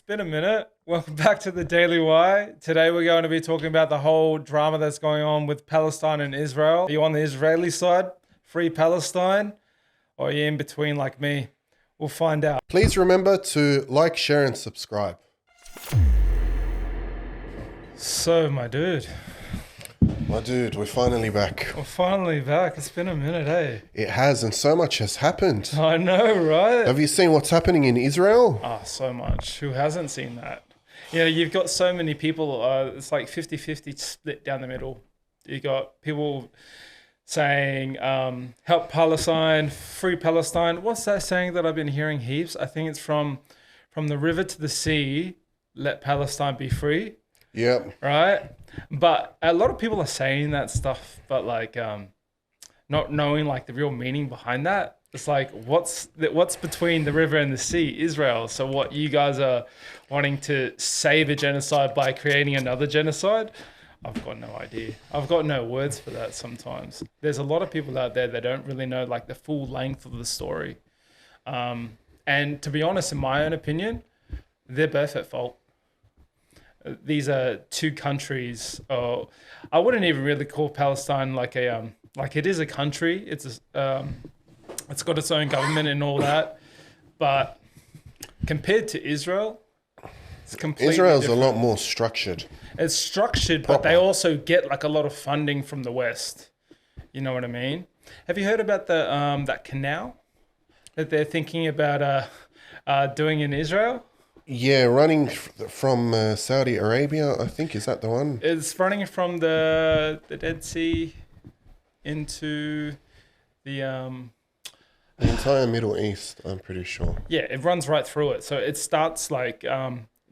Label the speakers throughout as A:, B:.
A: been a minute. Welcome back to the Daily Why. Today we're going to be talking about the whole drama that's going on with Palestine and Israel. Are you on the Israeli side, free Palestine, or are you in between like me? We'll find out.
B: Please remember to like, share, and subscribe.
A: So, my dude,
B: We're finally back.
A: we're finally back. It's been a minute, eh?
B: It has, and so much has happened.
A: I know, right?
B: Have you seen what's happening in Israel?
A: Ah, so much. Who hasn't seen that? You know, you've got so many people. It's like 50-50 split down the middle. You got people saying, help Palestine, free Palestine. What's that saying that I've been hearing heaps? I think it's from the river to the sea, let Palestine be free.
B: Yep.
A: Right? But a lot of people are saying that stuff, but like not knowing like the real meaning behind that. It's like, what's between the river and the sea? Israel. So what, you guys are wanting to save a genocide by creating another genocide? I've got no idea. I've got no words for that sometimes. There's a lot of people out there that don't really know like the full length of the story. And to be honest, in my own opinion, they're both at fault. These are two countries. I wouldn't even really call Palestine like it is a country. It's got its own government and all that, but compared to Israel, it's completely
B: Israel's
A: different.
B: a lot more structured.
A: It's structured, but they also get like a lot of funding from the West. You know what I mean? Have you heard about the that canal that they're thinking about doing in Israel?
B: Yeah, running from Saudi Arabia, I think. Is that the one?
A: It's running from the Dead Sea into the
B: The entire Middle East, I'm pretty sure.
A: yeah, it runs right through it. So it starts like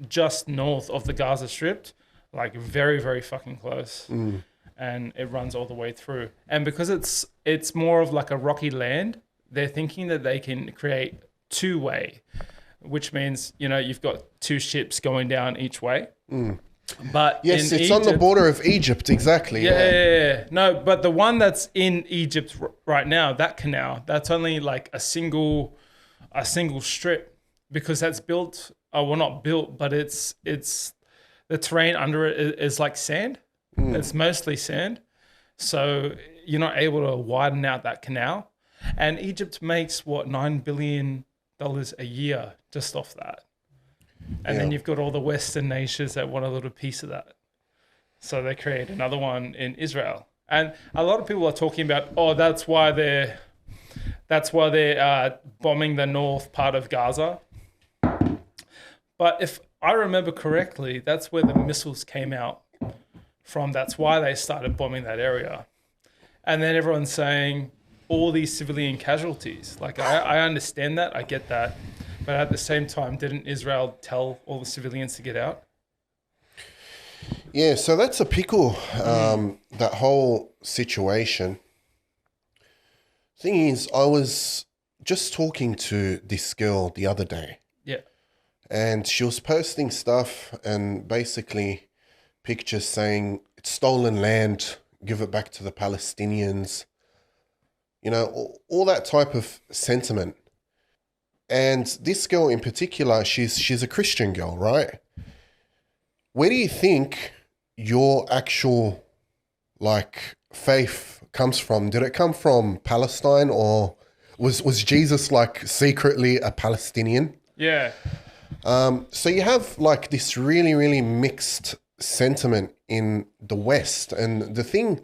A: just north of the Gaza Strip, like very, very fucking close. And it runs all the way through. And because it's more of like a rocky land, they're thinking that they can create two-way, which means, you know, you've got two ships going down each way. But
B: Yes,
A: in
B: it's on the
A: Egypt-
B: border of Egypt, exactly.
A: Yeah. No, but the one that's in Egypt right now, that canal, that's only like a single strip, because that's built. Oh, well, not built, but it's the terrain under it is like sand. It's mostly sand, so you're not able to widen out that canal. And Egypt makes $9 billion a year just off that. And then you've got all the Western nations that want a little piece of that. So they create another one in Israel. And a lot of people are talking about, that's why they're bombing the north part of Gaza. But if I remember correctly, that's where the missiles came out from. That's why they started bombing that area. And then everyone's saying all these civilian casualties. Like, I understand that. I get that. But at the same time, didn't Israel tell all the civilians to get out?
B: Yeah, so that's a pickle, that whole situation. Thing is, I was just talking to this girl the other day.
A: Yeah.
B: And she was posting stuff and basically pictures saying it's stolen land, give it back to the Palestinians. You know, all that type of sentiment. And this girl in particular, she's a Christian girl, right? Where do you think your actual like faith comes from? Did it come from Palestine, or was Jesus like secretly a Palestinian?
A: Yeah.
B: So you have like this really, really mixed sentiment in the West. And the thing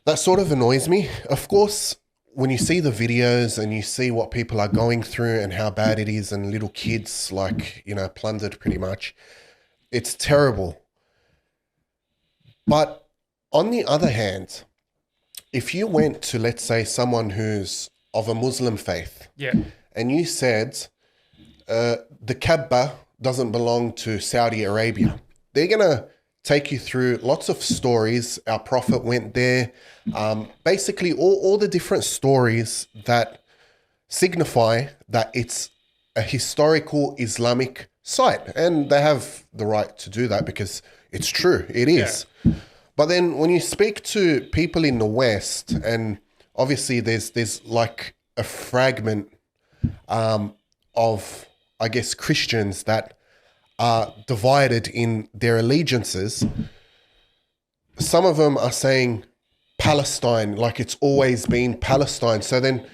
B: that sort of annoys me, of course, when you see the videos and you see what people are going through and how bad it is, and little kids like, you know, plundered pretty much, it's terrible. But on the other hand, if you went to, let's say, someone who's of a Muslim faith,
A: Yeah.
B: and you said the Kaaba doesn't belong to Saudi Arabia, they're going to take you through lots of stories. Our prophet went there. Basically, all the different stories that signify that it's a historical Islamic site. And they have the right to do that because it's true. It is. Yeah. But then when you speak to people in the West, and obviously there's like a fragment of, I guess, Christians that are divided in their allegiances. Some of them are saying Palestine, like it's always been Palestine. So then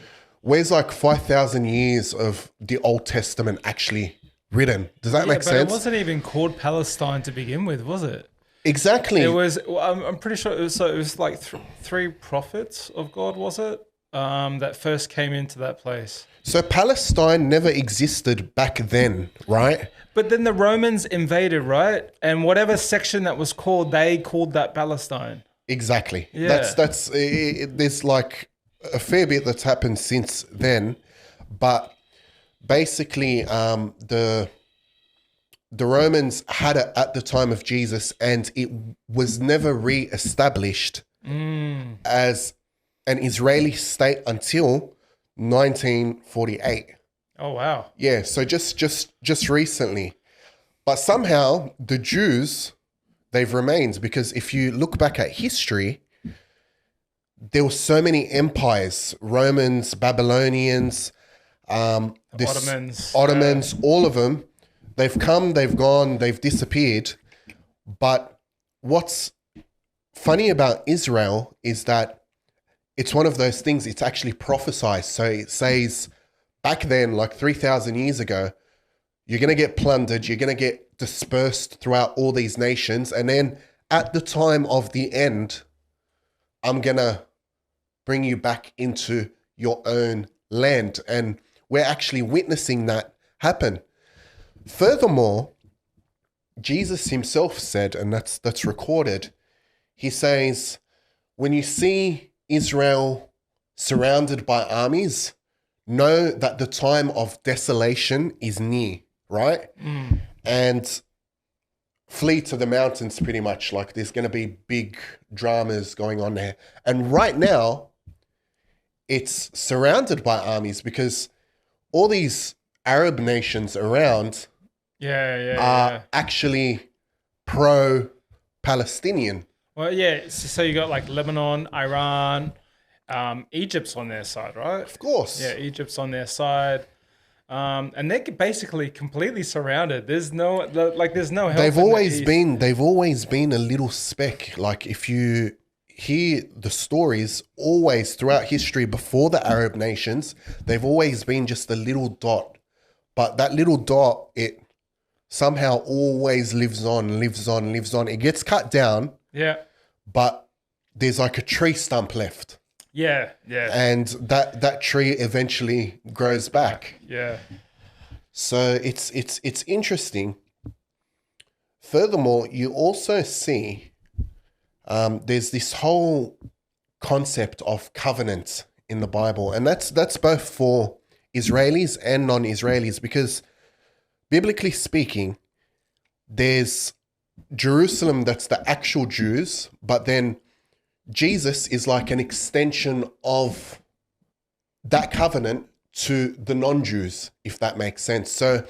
B: where's like 5,000 years of the Old Testament actually written? Does that make sense?
A: It wasn't even called Palestine to begin with, was it?
B: Exactly.
A: It was. I'm pretty sure it was. So it was like three prophets of God, was it? That first came into that place.
B: So Palestine never existed back then, right?
A: But then the Romans invaded, right? And whatever section that was called, they called that Palestine.
B: Exactly.
A: Yeah.
B: There's like a fair bit that's happened since then, but basically, the Romans had it at the time of Jesus, and it was never re-established as an Israeli state until 1948.
A: Oh wow!
B: Yeah, so just recently, but somehow the Jews, they've remained, because if you look back at history, there were so many empires: Romans, Babylonians, Ottomans, all of them. They've come, they've gone, they've disappeared. But what's funny about Israel is that it's one of those things, it's actually prophesied. So it says back then, like 3,000 years ago, you're going to get plundered, you're going to get dispersed throughout all these nations. And then at the time of the end, I'm going to bring you back into your own land. And we're actually witnessing that happen. Furthermore, Jesus himself said, and that's recorded, he says, when you see Israel surrounded by armies, know that the time of desolation is near, right? And flee to the mountains pretty much. Like there's going to be big dramas going on there. And right now, it's surrounded by armies because all these Arab nations around are actually pro-Palestinian.
A: Well, yeah. So you got like Lebanon, Iran, Egypt's on their side, right?
B: Of course.
A: Yeah, Egypt's on their side. And they're basically completely surrounded. There's no help.
B: They've always been a little speck. Like if you hear the stories, always throughout history before the Arab nations, they've always been just a little dot. But that little dot, it somehow always lives on. It gets cut down.
A: Yeah.
B: But there's like a tree stump left.
A: Yeah.
B: And that tree eventually grows back.
A: Yeah.
B: So it's interesting. Furthermore, you also see there's this whole concept of covenant in the Bible, and that's both for Israelis and non-Israelis, because biblically speaking, there's Jerusalem that's the actual Jews, but then Jesus is like an extension of that covenant to the non-Jews, if that makes sense. So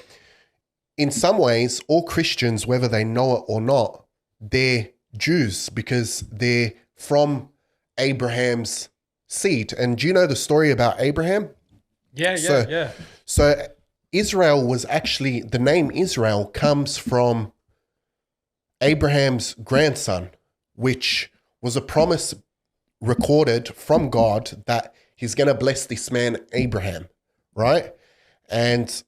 B: in some ways, all Christians, whether they know it or not, they're Jews because they're from Abraham's seed. And do you know the story about Abraham?
A: Yeah.
B: So Israel was actually, the name Israel comes from Abraham's grandson, which was a promise recorded from God that he's going to bless this man, Abraham, right? And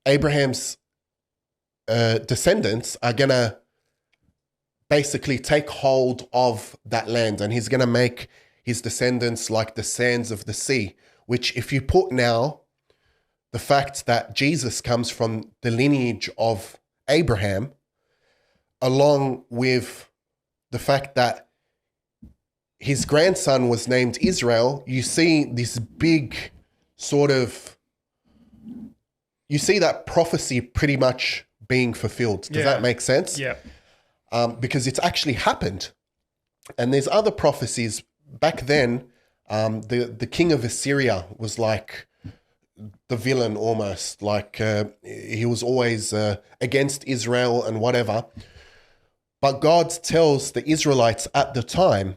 B: Abraham's descendants are going to basically take hold of that land, and he's going to make his descendants like the sands of the sea, which if you put now the fact that Jesus comes from the lineage of Abraham, along with the fact that his grandson was named Israel, you see this big sort of, you see that prophecy pretty much being fulfilled. Does that make sense?
A: Yeah.
B: Because it's actually happened. And there's other prophecies. Back then, the king of Assyria was like the villain almost. Like he was always against Israel and whatever. But God tells the Israelites at the time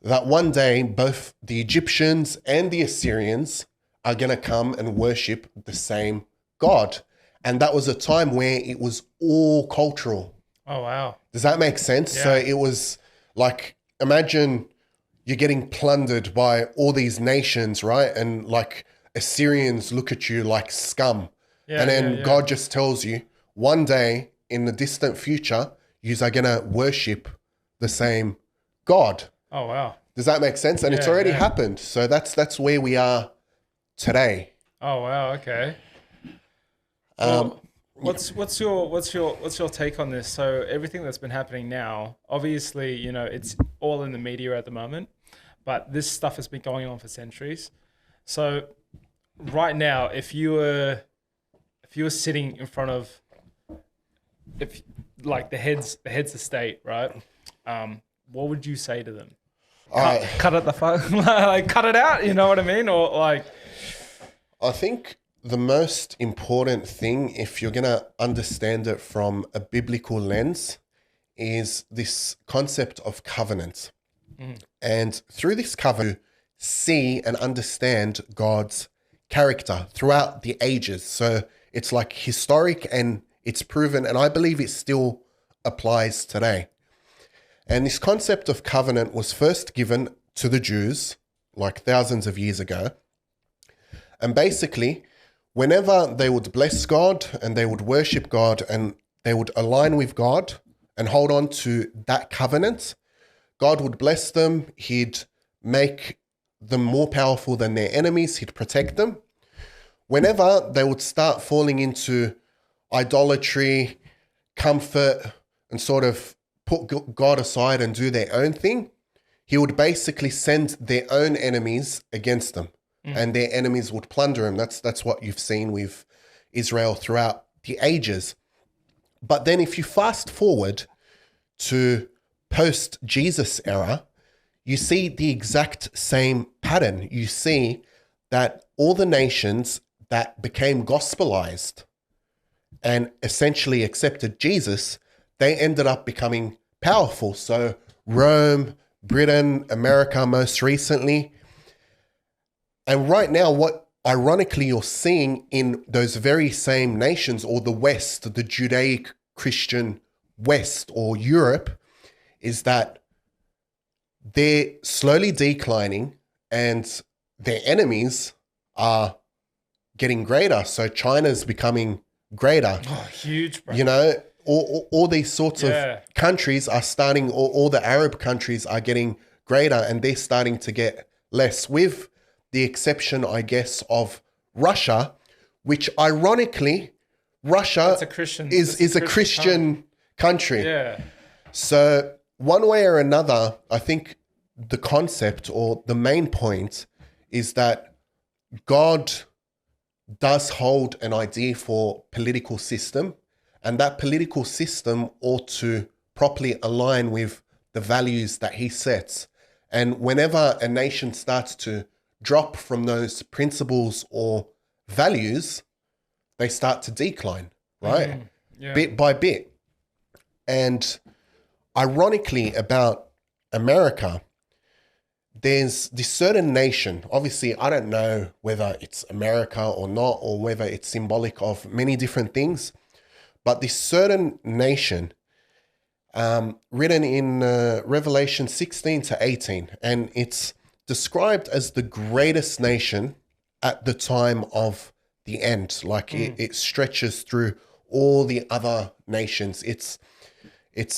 B: that one day both the Egyptians and the Assyrians are going to come and worship the same God. And that was a time where it was all cultural.
A: Oh, wow.
B: Does that make sense?
A: Yeah.
B: So it was like, imagine you're getting plundered by all these nations, right? And like Assyrians look at you like scum.
A: Yeah,
B: and then
A: yeah.
B: God just tells you, one day in the distant future, you are going to worship the same God.
A: Oh, wow.
B: Does that make sense? And it's
A: Yeah,
B: already
A: yeah.
B: happened. So that's where we are today.
A: Oh, wow. Okay. Well, what's your take on this? So everything that's been happening now, obviously, you know, it's all in the media at the moment, but this stuff has been going on for centuries. So right now, if you were sitting in front of, if like the heads of state, right? What would you say to them? Cut it the fuck, like cut it out. You know what I mean? Or like,
B: I think the most important thing, if you're going to understand it from a biblical lens, is this concept of covenant. And through this covenant, you see and understand God's character throughout the ages. So it's like historic and it's proven, and I believe it still applies today. And this concept of covenant was first given to the Jews like thousands of years ago. And basically, whenever they would bless God and they would worship God and they would align with God and hold on to that covenant, God would bless them. He'd make them more powerful than their enemies. He'd protect them. Whenever they would start falling into idolatry, comfort, and sort of put God aside and do their own thing, he would basically send their own enemies against them. And their enemies would plunder them. That's what you've seen with Israel throughout the ages. But then if you fast forward to post-Jesus era, you see the exact same pattern. You see that all the nations that became gospelized and essentially accepted Jesus, they ended up becoming powerful. So Rome, Britain, America most recently. And right now, what ironically you're seeing in those very same nations, or the West, the Judaic Christian West or Europe, is that they're slowly declining and their enemies are getting greater. So China's becoming greater.
A: oh, huge, bro.
B: You know, all these sorts
A: Yeah.
B: of countries are starting, all the Arab countries are getting greater and they're starting to get less, with the exception, I guess, of Russia, which ironically, Russia
A: It's a Christian,
B: is a Christian country.
A: Yeah.
B: So one way or another, I think the concept or the main point is that God does hold an idea for political system, and that political system ought to properly align with the values that he sets. And whenever a nation starts to drop from those principles or values, they start to decline, right?
A: Yeah.
B: Bit by bit. And ironically about America, there's this certain nation, obviously I don't know whether it's America or not, or whether it's symbolic of many different things, but this certain nation, written in Revelation 16 to 18, and it's described as the greatest nation at the time of the end. Like it stretches through all the other nations. It's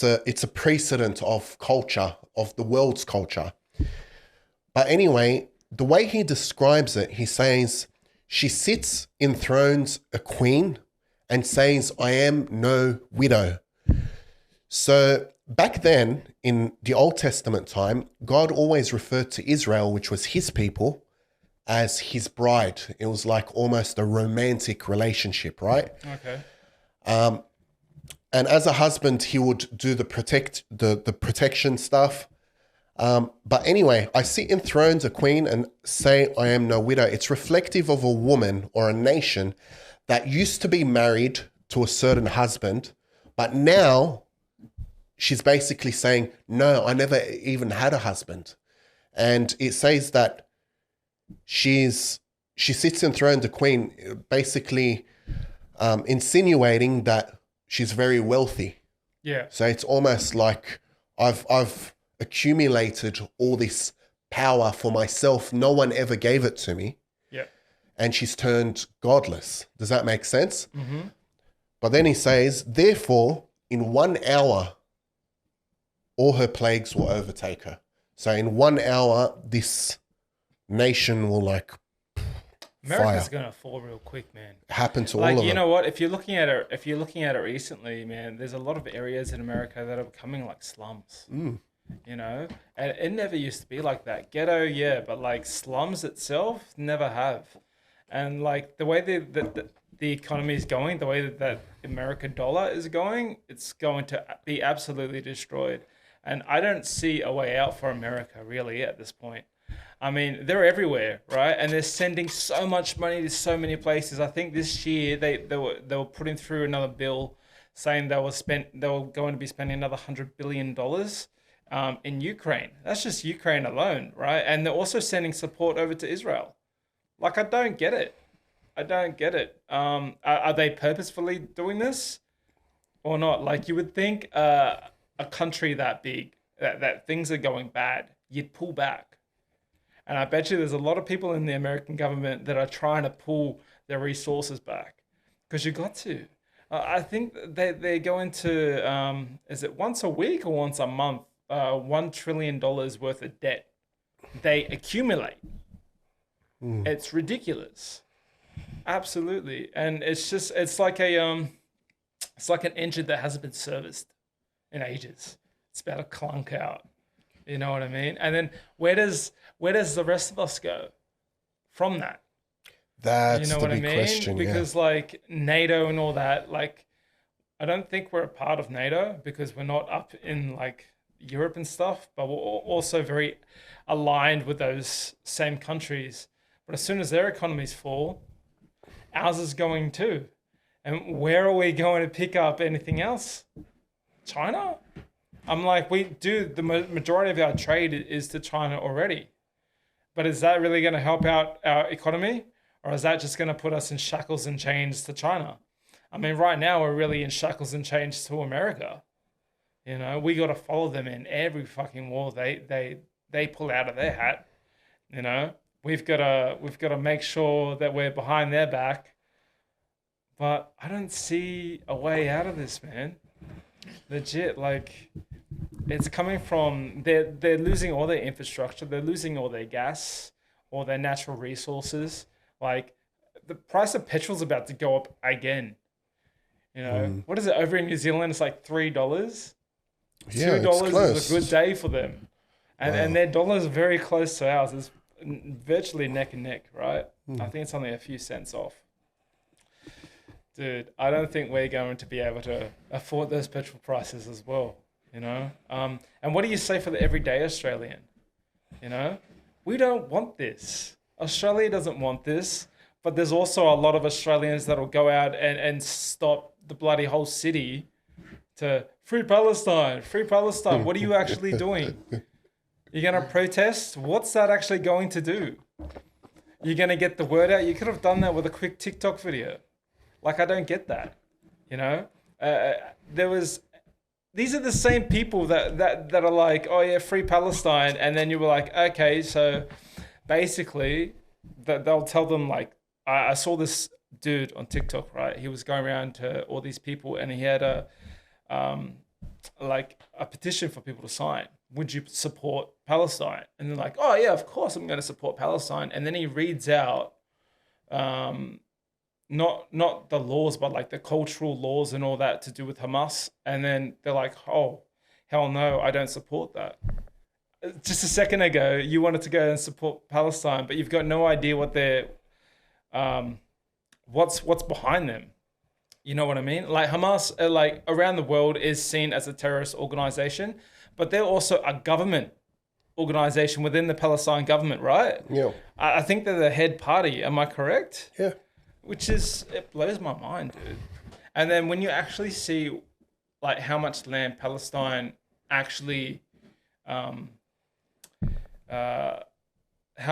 B: a precedent of culture, of the world's culture. But anyway, the way he describes it, he says, she sits enthroned a queen and says, I am no widow. So back then in the Old Testament time, God always referred to Israel, which was his people, as his bride. It was like almost a romantic relationship, right?
A: Okay.
B: And as a husband, he would do the protection stuff. But anyway, I sit enthroned a queen and say I am no widow. It's reflective of a woman or a nation that used to be married to a certain husband, but now she's basically saying, no, I never even had a husband. And it says that she sits enthroned a queen, basically insinuating that she's very wealthy.
A: Yeah.
B: So it's almost like I've accumulated all this power for myself. No one ever gave it to me.
A: Yeah.
B: And she's turned godless. Does that make sense?
A: Mm-hmm.
B: But then he says, therefore, in 1 hour, all her plagues will overtake her. So in 1 hour, this nation will like
A: America's
B: fire
A: gonna fall real quick, man.
B: happen to
A: Like,
B: all of
A: you
B: them.
A: know what? If you're looking at it recently, man, there's a lot of areas in America that are becoming like slums. You know, and it never used to be like that. Ghetto, yeah, but like slums itself never have. And like the way the economy is going, the way that American dollar is going, it's going to be absolutely destroyed. And I don't see a way out for America really at this point. I mean, they're everywhere, right? And they're sending so much money to so many places. I think this year they were putting through another bill saying they were going to be spending another $100 billion in Ukraine. That's just Ukraine alone, right? And they're also sending support over to Israel. Like, I don't get it. I don't get it. Are they purposefully doing this or not? Like, you would think a country that big, that things are going bad, you'd pull back. And I bet you there's a lot of people in the American government that are trying to pull their resources back because you got to. I think they're going to, is it once a week or once a month, $1 trillion worth of debt they accumulate. It's ridiculous. Absolutely. And it's like it's like an engine that hasn't been serviced in ages. It's about to clunk out. You know what I mean? And then where does the rest of us go from that?
B: That's
A: You know
B: the
A: what I
B: big
A: mean?
B: question.
A: Because like NATO and all that, like I don't think we're a part of NATO because we're not up in like Europe and stuff, but we're also very aligned with those same countries. But as soon as their economies fall, ours is going too. And where are we going to pick up anything else? China? I'm like, we do the majority of our trade is to China already. But is that really going to help out our economy? Or is that just going to put us in shackles and chains to China? I mean, right now we're really in shackles and chains to America. You know, we got to follow them in every fucking war they pull out of their hat. You know, we've got to make sure that we're behind their back. But I don't see a way out of this, man. Legit, like it's coming from they're losing all their infrastructure, they're losing all their gas, all their natural resources. Like the price of petrol's about to go up again. You know, what is it over in New Zealand? It's like $3.
B: Yeah,
A: $2
B: close.
A: is a good day for them, and their dollar is very close to ours. It's virtually neck and neck, right? I think it's only a few cents off. Dude, I don't think we're going to be able to afford those petrol prices as well, you know? And what do you say for the everyday Australian? You know? We don't want this. Australia doesn't want this, but there's also a lot of Australians that'll go out and stop the bloody whole city to free Palestine, free Palestine. What are you actually doing? You're going to protest? What's that actually going to do? You're going to get the word out? You could have done that with a quick TikTok video. Like, I don't get that, you know? These are the same people that are like, oh yeah, free Palestine. And then you were like, okay, so basically they'll tell them like, I saw this dude on TikTok, right? He was going around to all these people and he had a petition for people to sign. Would you support Palestine? And they're like, oh yeah, of course I'm going to support Palestine. And then he reads out, not the laws, but like the cultural laws and all that to do with Hamas. And then they're like, oh, hell no, I don't support that. Just a second ago, you wanted to go and support Palestine, but you've got no idea what they're, what's behind them. You know what I mean? Like Hamas, like around the world is seen as a terrorist organization, but they're also a government organization within the Palestine government, right?
B: Yeah.
A: I think they're the head party. Am I correct?
B: Yeah.
A: It blows my mind, dude. And then when you actually see like how much land Palestine actually, how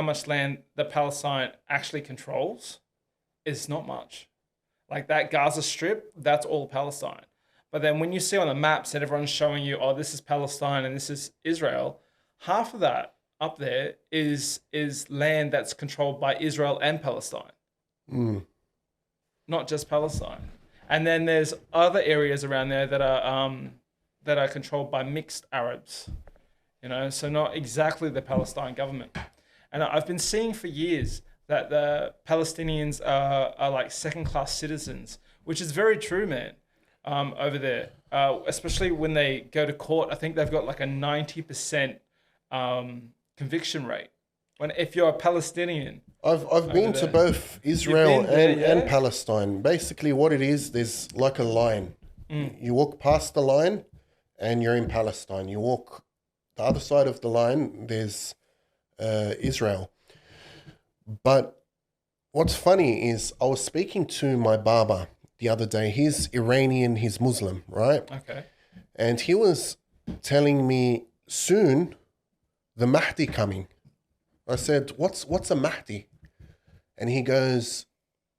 A: much land the Palestine actually controls, it's not much. Like that Gaza Strip, that's all Palestine. But then when you see on the maps that everyone's showing you, oh, this is Palestine and this is Israel, half of that up there is land that's controlled by Israel and Palestine, not just Palestine. And then there's other areas around there that are controlled by mixed Arabs, so not exactly the Palestine government. And I've been seeing for years that the Palestinians are like second-class citizens, which is very true, man, over there. Especially when they go to court, I think they've got like a 90% conviction rate. If you're a Palestinian.
B: I've been to both Israel and Palestine. Basically what it is, there's like a line. You walk past the line and you're in Palestine. You walk the other side of the line, there's Israel. But what's funny is I was speaking to my barber the other day. He's Iranian, he's Muslim, right?
A: Okay.
B: And he was telling me soon the Mahdi coming. I said, what's a Mahdi? And he goes,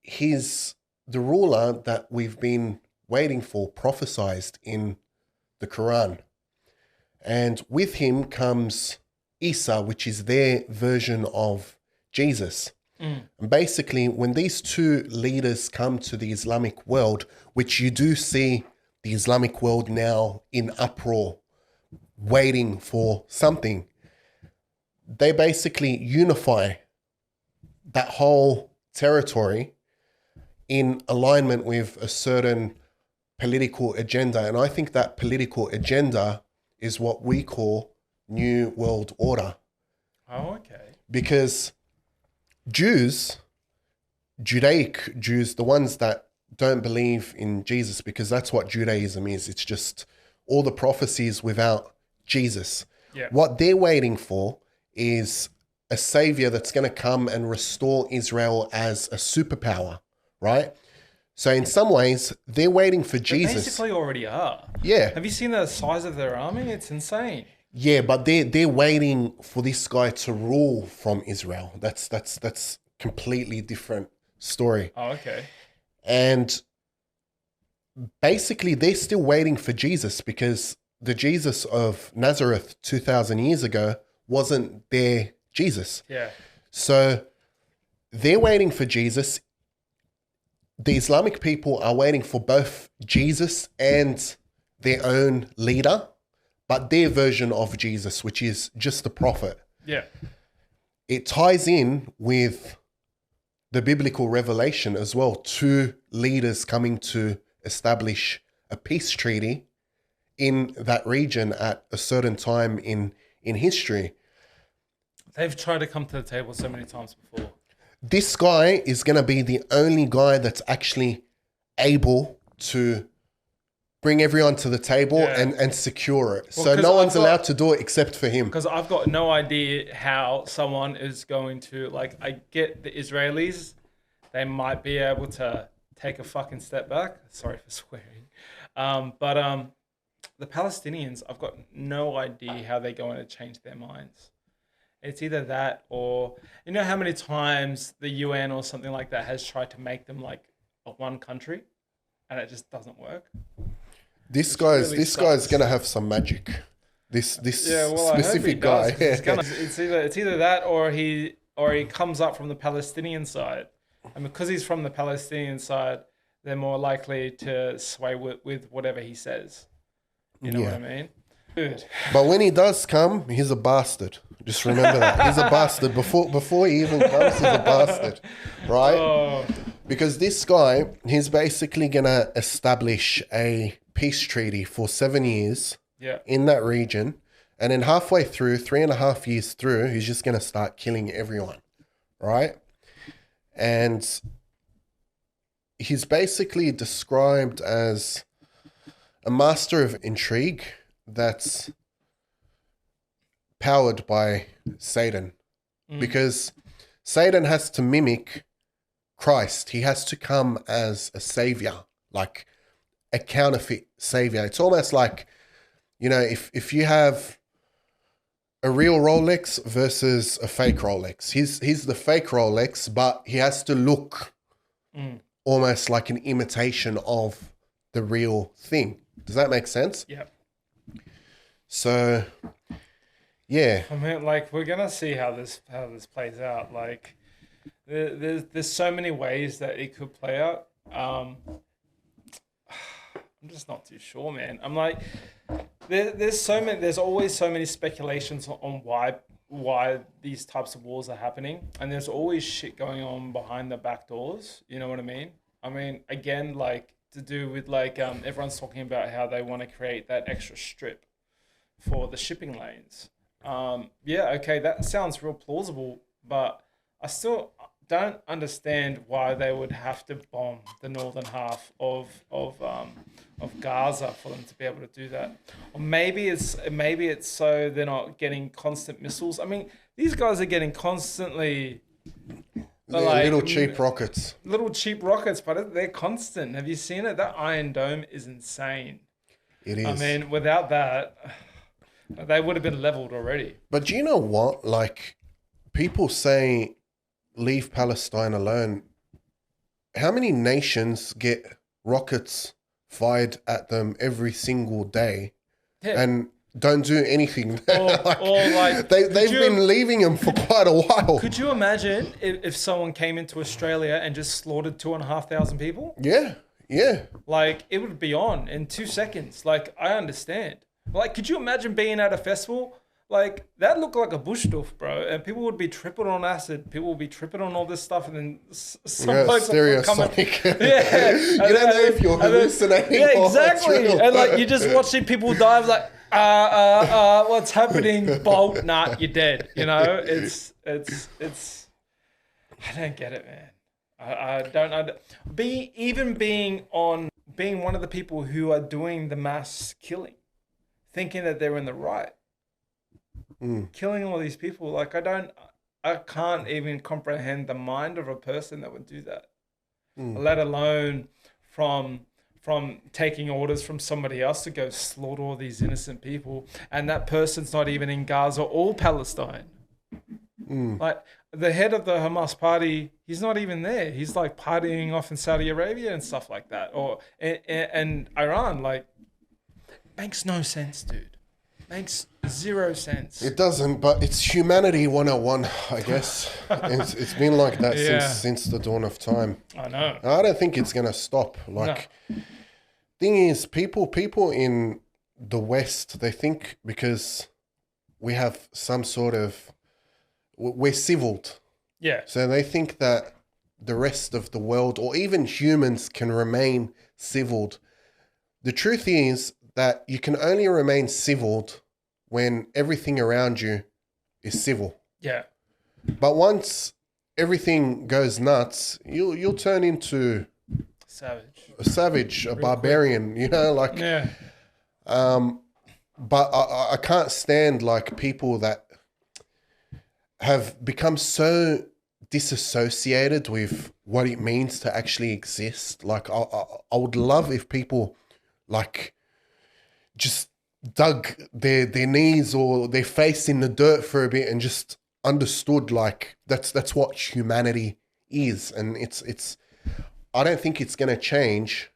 B: he's the ruler that we've been waiting for, prophesized in the Quran. And with him comes Isa, which is their version of Jesus. And basically, when these two leaders come to the Islamic world, which you do see the Islamic world now in uproar, waiting for something, they basically unify that whole territory in alignment with a certain political agenda. And I think that political agenda is what we call New World Order.
A: Oh, okay.
B: Because Jews, Judaic Jews, the ones that don't believe in Jesus, because that's what Judaism is. It's just all the prophecies without Jesus.
A: Yeah.
B: What they're waiting for is a savior that's going to come and restore Israel as a superpower, right? So in some ways, they're waiting for Jesus.
A: They basically already are.
B: Yeah.
A: Have you seen the size of their army? It's insane.
B: Yeah, but they're waiting for this guy to rule from Israel. That's completely different story.
A: Oh, okay.
B: And basically, they're still waiting for Jesus because the Jesus of Nazareth 2,000 years ago wasn't their Jesus.
A: Yeah.
B: So they're waiting for Jesus. The Islamic people are waiting for both Jesus and their own leader, but their version of Jesus, which is just the prophet.
A: Yeah.
B: It ties in with the biblical revelation as well. Two leaders coming to establish a peace treaty in that region at a certain time in history.
A: They've tried to come to the table so many times before.
B: This guy is going to be the only guy that's actually able to bring everyone to the table and secure it.
A: Well,
B: so no one's allowed to do it except for him.
A: Because I've got no idea how someone is going to, like, I get the Israelis, they might be able to take a fucking step back. Sorry for swearing. But the Palestinians, I've got no idea how they're going to change their minds. It's either that or, you know how many times the UN or something like that has tried to make them like a one country and it just doesn't work?
B: This guy's gonna have some magic. This specific guy.
A: It's either that or he comes up from the Palestinian side, and because he's from the Palestinian side, they're more likely to sway with whatever he says. You know what I mean? Good.
B: But when he does come, he's a bastard. Just remember that. He's a bastard. Before he even comes, he's a bastard. Right?
A: Oh.
B: Because this guy, he's basically going to establish a peace treaty for 7 years in that region. And then halfway through, 3.5 years through, he's just going to start killing everyone. Right? And he's basically described as a master of intrigue that's powered by Satan, because Satan has to mimic Christ. He has to come as a savior, like a counterfeit savior. It's almost like, you know, if you have a real Rolex versus a fake Rolex, he's the fake Rolex, but he has to look almost like an imitation of the real thing. Does that make sense?
A: Yeah.
B: So, yeah.
A: I mean, like, we're gonna see how this plays out. Like, there's so many ways that it could play out. I'm just not too sure, man. I'm like, there's always so many speculations on why these types of wars are happening, and there's always shit going on behind the back doors. You know what I mean? I mean, again, like, to do with like everyone's talking about how they want to create that extra strip for the shipping lanes. Yeah, okay, that sounds real plausible, but I still don't understand why they would have to bomb the northern half of Gaza for them to be able to do that. Or maybe it's so they're not getting constant missiles. I mean, these guys are getting constantly like,
B: little cheap rockets.
A: Little cheap rockets, but they're constant. Have you seen it? That Iron Dome is insane.
B: It is.
A: I mean, without that, they would have been leveled already.
B: But do you know what? Like, people say, leave Palestine alone. How many nations get rockets fired at them every single day and don't do anything? They've been leaving them for quite a while.
A: Could you imagine if someone came into Australia and just slaughtered 2,500 people?
B: Yeah, yeah.
A: Like, it would be on in 2 seconds. Like, I understand. Like, could you imagine being at a festival? Like, that looked like a bush doof, bro. And people would be tripping on acid. People would be tripping on all this stuff. And then some folks
B: stereosonic.
A: Yeah.
B: You don't know if you're hallucinating.
A: Yeah, exactly. And like, you're just watching people die. Like, what's happening? Bolt, nah, you're dead. You know, it's. I don't get it, man. I don't. Being one of the people who are doing the mass killing, thinking that they're in the right. Killing all these people, like, I can't even comprehend the mind of a person that would do that, let alone from taking orders from somebody else to go slaughter all these innocent people, and that person's not even in Gaza or Palestine. Like, the head of the Hamas party, he's not even there. He's like partying off in Saudi Arabia and stuff like that, or and Iran. Like, makes no sense, dude. Makes zero sense.
B: It doesn't, but it's humanity 101, I guess. It's been like that since the dawn of time.
A: I know.
B: I don't think it's going to stop. Like, thing is, people in the West, they think because we have some sort of, we're civiled.
A: Yeah.
B: So they think that the rest of the world, or even humans, can remain civiled. The truth is that you can only remain civiled when everything around you is civil.
A: Yeah.
B: But once everything goes nuts, you'll turn into a savage, a barbarian, quick. You know, like.
A: Yeah.
B: But I can't stand like people that have become so disassociated with what it means to actually exist. Like, I would love if people like just dug their knees or their face in the dirt for a bit and just understood like that's what humanity is. And it's I don't think it's gonna change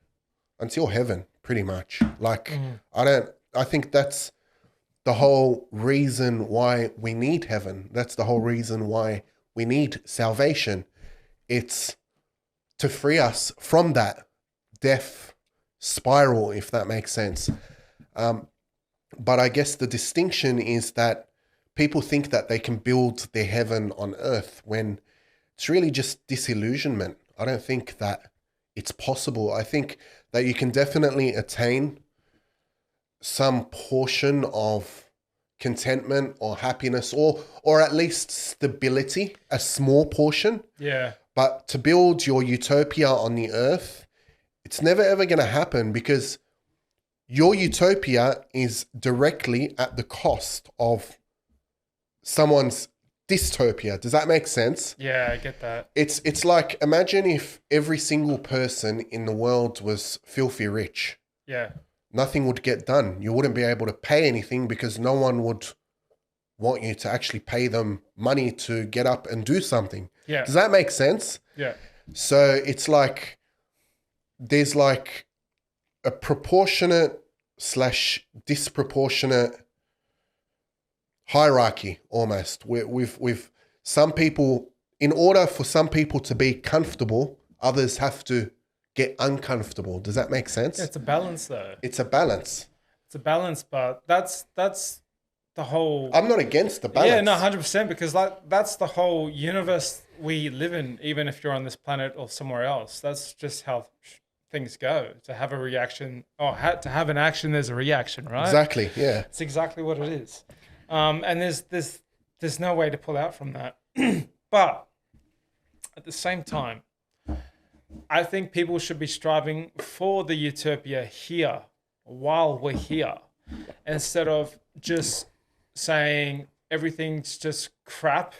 B: until heaven, pretty much. Like I think that's the whole reason why we need heaven. That's the whole reason why we need salvation. It's to free us from that death spiral, if that makes sense. But I guess the distinction is that people think that they can build their heaven on earth when it's really just disillusionment. I don't think that it's possible. I think that you can definitely attain some portion of contentment or happiness or at least stability, a small portion.
A: Yeah.
B: But to build your utopia on the earth, it's never ever going to happen because your utopia is directly at the cost of someone's dystopia. Does that make sense?
A: Yeah, I get that.
B: It's like, imagine if every single person in the world was filthy rich.
A: Yeah.
B: Nothing would get done. You wouldn't be able to pay anything because no one would want you to actually pay them money to get up and do something.
A: Yeah.
B: Does that make sense?
A: Yeah.
B: So it's like there's like a proportionate / disproportionate hierarchy almost. With some people, in order for some people to be comfortable, others have to get uncomfortable. Does that make sense?
A: Yeah, it's a balance though.
B: It's a balance.
A: It's a balance, but that's the whole.
B: I'm not against the balance.
A: Yeah, no, 100%, because that's the whole universe we live in. Even if you're on this planet or somewhere else, that's just how things go. To have a reaction, or to have an action, there's a reaction, right?
B: Exactly. Yeah.
A: It's exactly what it is. And there's no way to pull out from that. But at the same time, I think people should be striving for the utopia here while we're here, instead of just saying everything's just crap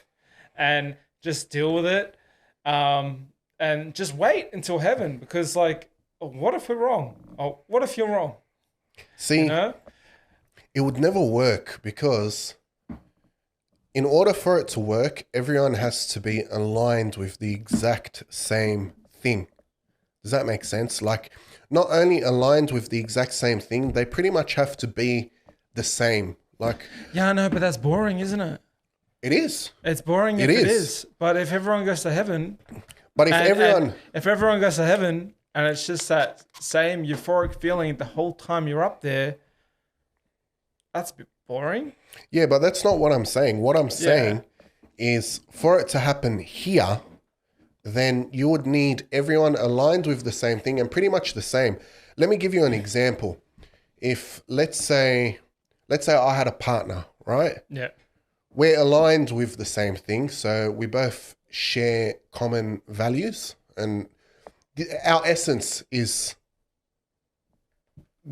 A: and just deal with it, and just wait until heaven, because like, what if we're wrong? Oh, what if you're wrong?
B: See,
A: You know?
B: it would never work, because in order for it to work, everyone has to be aligned with the exact same thing. Does that make sense? Like, not only aligned with the exact same thing, they pretty much have to be the same. Like,
A: Yeah, I know, but that's boring, isn't it?
B: it is.
A: It's boring if
B: It
A: it
B: is.
A: is. But if everyone goes to heaven,
B: But if
A: if everyone goes to heaven and it's just that same euphoric feeling the whole time you're up there, that's a bit boring.
B: yeah, but that's not what I'm saying. What I'm saying is, for it to happen here, then you would need everyone aligned with the same thing and pretty much the same. Let me give you an example. If let's say I had a partner, right?
A: Yeah.
B: We're aligned with the same thing, so we both share common values, and our essence is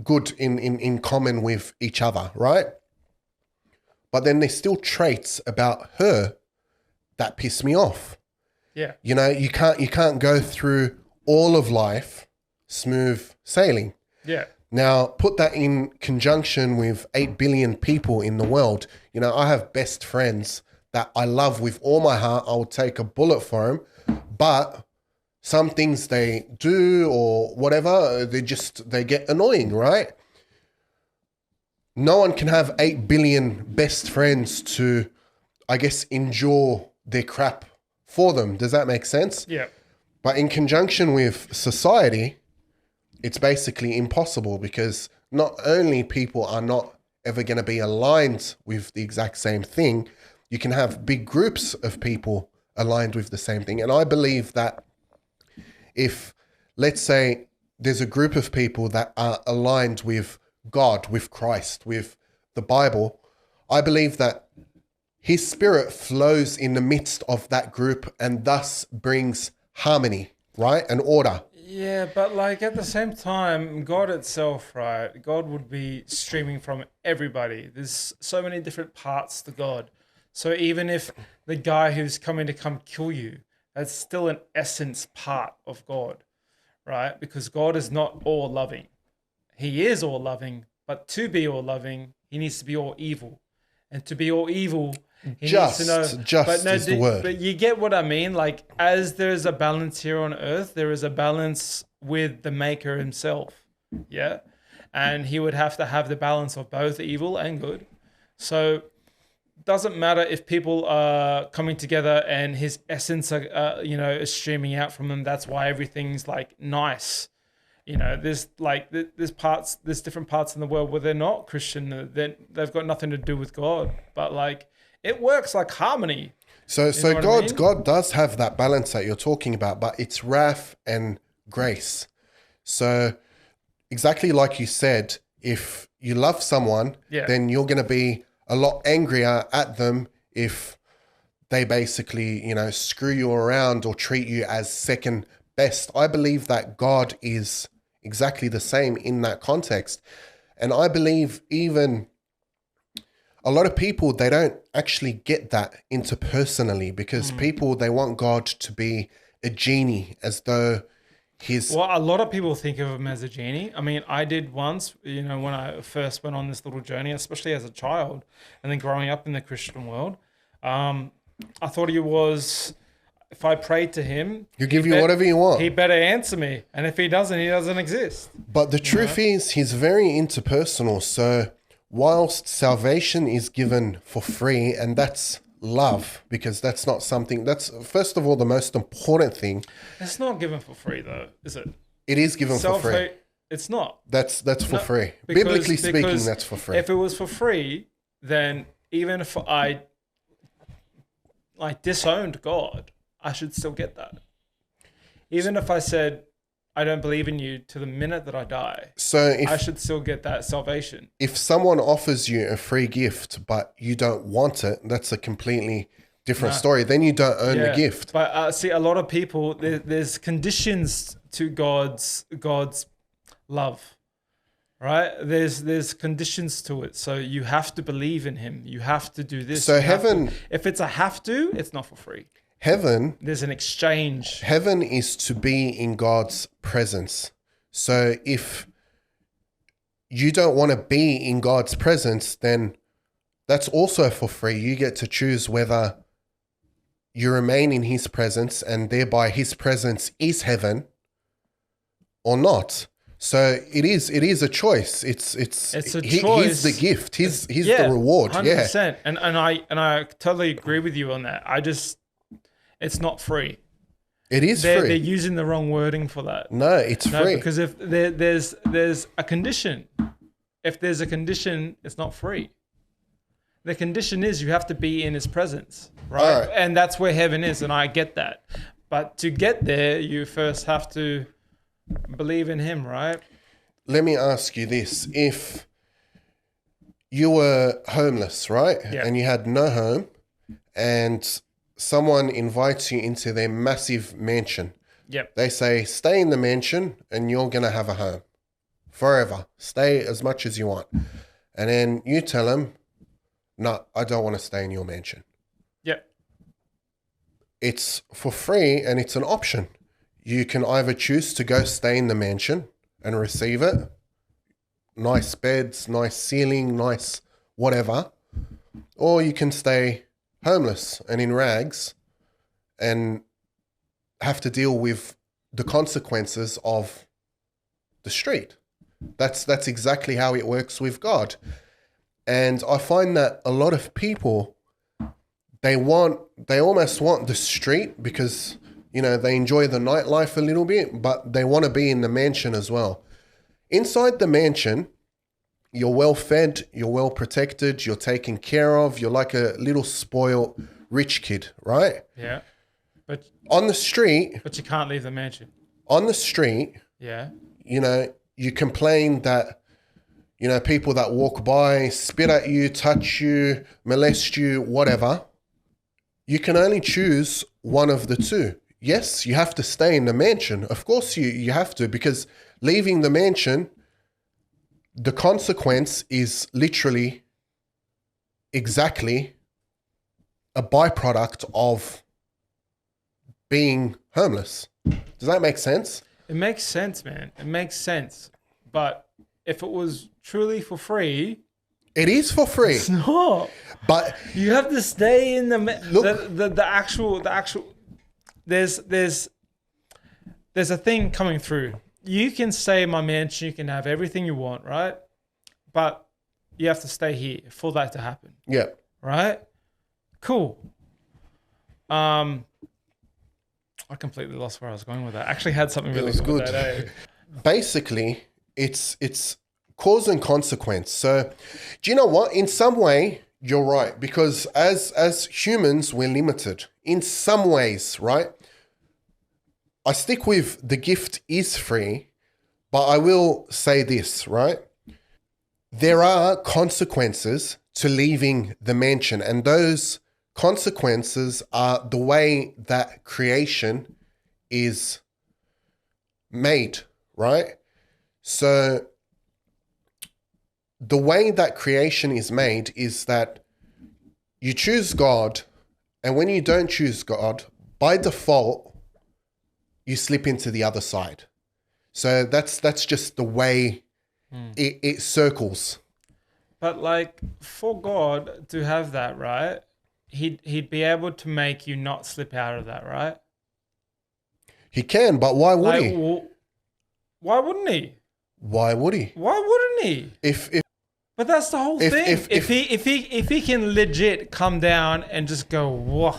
B: good in common with each other, right? But then there's still traits about her that piss me off.
A: Yeah.
B: You know, you can't go through all of life smooth sailing.
A: Yeah.
B: Now, put that in conjunction with 8 billion people in the world. You know, I have best friends that I love with all my heart. I would take a bullet for them. But some things they do or whatever, they get annoying, right? No one can have 8 billion best friends to, I guess, endure their crap for them. Does that make sense?
A: Yeah.
B: But in conjunction with society, it's basically impossible, because not only people are not ever going to be aligned with the exact same thing, you can have big groups of people aligned with the same thing. And I believe that if, let's say, there's a group of people that are aligned with God, with Christ, with the Bible, I believe that His Spirit flows in the midst of that group and thus brings harmony, right? And order.
A: Yeah, but like at the same time, God itself, right? God would be streaming from everybody. There's so many different parts to God. So even if the guy who's coming to come kill you, that's still an essence part of God, right? Because God is not all loving. He is all loving, but to be all loving, he needs to be all evil. And to be all evil, he needs to know.
B: Is the word.
A: But you get what I mean? Like, as there's a balance here on earth, there is a balance with the maker himself. Yeah. And he would have to have the balance of both evil and good. So doesn't matter if people are coming together and his essence is streaming out from them. That's why everything's like nice. You know, there's different parts in the world where they're not Christian. They've got nothing to do with God, but like it works like harmony.
B: So God does have that balance that you're talking about, but it's wrath and grace. So exactly like you said, if you love someone, then you're going to be a lot angrier at them if they basically, screw you around or treat you as second best. I believe that God is exactly the same in that context. And I believe even a lot of people, they don't actually get that interpersonally, because people, they want God to be a genie, as though
A: Well, a lot of people think of him as a genie. I mean, I did once, when I first went on this little journey, especially as a child and then growing up in the Christian world. I thought he was if I pray to him,
B: He'll give you whatever you want.
A: He better answer me. And if he doesn't, he doesn't exist.
B: But the truth is, he's very interpersonal. So whilst salvation is given for free, and that's love, because that's not something, that's first of all the most important thing.
A: It's not given for free though, is it?
B: It is given for free.
A: It's not.
B: That's for free. Biblically speaking, that's for free.
A: If it was for free, then even if I disowned God, I should still get that. Even if I said, I don't believe in you to the minute that I die, I should still get that salvation. If
B: someone offers you a free gift, but you don't want it, that's a completely different story. Then you don't own the gift.
A: But see, a lot of people, there's conditions to God's love, right? There's conditions to it. So you have to believe in him. You have to do this.
B: So heaven,
A: if it's a have to, it's not for free.
B: Heaven,
A: there's an exchange.
B: Heaven is to be in God's presence. So if you don't want to be in God's presence, then that's also for free. You get to choose whether you remain in his presence and thereby his presence is heaven or not. So it is a choice. It's a choice. He's the gift. He's the reward. 100%.
A: Yeah. And I totally agree with you on that. It's not free.
B: It is free.
A: They're using the wrong wording for that.
B: No, it's free.
A: Because if there's a condition, if there's a condition, it's not free. The condition is you have to be in his presence, right? And that's where heaven is, and I get that. But to get there, you first have to believe in him, right?
B: Let me ask you this. If you were homeless, right?
A: Yeah.
B: And you had no home, and someone invites you into their massive mansion.
A: Yep.
B: They say, stay in the mansion and you're going to have a home forever. Stay as much as you want. And then you tell them, no, I don't want to stay in your mansion.
A: Yep.
B: It's for free and it's an option. You can either choose to go stay in the mansion and receive it. Nice beds, nice ceiling, nice whatever. Or you can stay homeless and in rags and have to deal with the consequences of the street. That's exactly how it works with God. And I find that a lot of people, they almost want the street because, they enjoy the nightlife a little bit, but they want to be in the mansion as well. Inside the mansion, you're well fed, you're well protected, you're taken care of, you're like a little spoiled rich kid, right?
A: Yeah. But
B: on the street...
A: But you can't leave the mansion.
B: On the street...
A: Yeah.
B: You complain that, people that walk by spit at you, touch you, molest you, whatever. You can only choose one of the two. Yes, you have to stay in the mansion. Of course you have to, because leaving the mansion... The consequence is literally exactly a byproduct of being homeless. Does that make sense?
A: It makes sense, man. It makes sense. But if it was truly for free...
B: It is for free.
A: It's not.
B: But
A: you have to stay in the actual... There's a thing coming through. You can stay in my mansion, you can have everything you want, right? But you have to stay here for that to happen.
B: Yeah.
A: Right? Cool. I completely lost where I was going with that. I actually had something really good with that, eh?
B: Basically, it's cause and consequence. So, do you know what? In some way, you're right. Because as humans, we're limited. In some ways, right? I stick with the gift is free, but I will say this, right? There are consequences to leaving the mansion, and those consequences are the way that creation is made, right? So the way that creation is made is that you choose God, and when you don't choose God, by default, you slip into the other side. So that's just the way it circles.
A: But for God to have that, right? he'd be able to make you not slip out of that, right?
B: He can, but why would
A: Like,
B: he?
A: why wouldn't he?
B: Why would he?
A: Why wouldn't he?
B: If
A: But that's the whole
B: If-
A: thing.
B: if-
A: If he can legit come down and just go whoa,